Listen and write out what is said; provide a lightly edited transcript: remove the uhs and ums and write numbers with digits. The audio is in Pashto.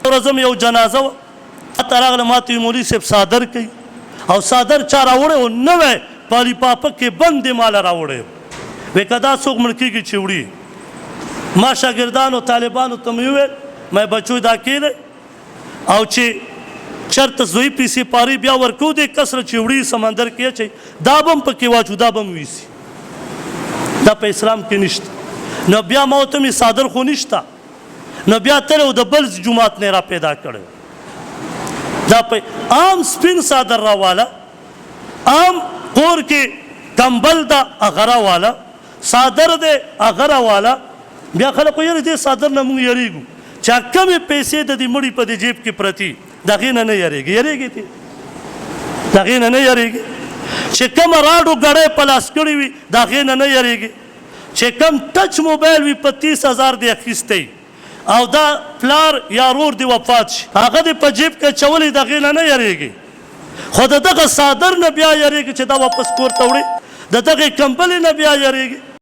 ورځم یو جنازه وه هلته راغله ما ته مولوي صاحب څادر کوي او څادر چا راوړی و نوی پالي پاپک کې بند یې ماله راوړی وایي که دا څوک مړ کېږي چې وړي ما شاګردانو طالبانو ته مې وویل مې بچو دا کېدی او چې چېرته زوی پیسې پاري بیا ورکو دې کس چې وړي سمندر کې اچوي دا به هم پکې واچو دا به هم ویسي دا په اسلام کې نشته نو بیا ما ورته مې څادر خو نشته نو بیا تللی و د بل جومات نه یې را پیدا کړی دا په عام سپین څادر راواله عام کور کې کمبل ده هغه راواله څادر دی هغه راواله بیا خلک وایي یاره دې څادر نه موږ یریږو چې کمې پیسې د دې مړي په دې جیب کې پرتي د هغې نه نه یریږي یریږي دې د هغې نه نه یریږي چې کومه راډو ګړۍ په لاس کړې وي د هغې نه نه یریږي چې کم ټچ موبایل وي په 30,000 دی اخیستی او دا پلار یا رور دی وفات شي هغه دې په جیب کې اچولی د هغې نه نه یریږي خو د دغه څادر نه بیا یریږي چې دا واپس کور ته وړي د دغې کمبلې نه بیا یریږي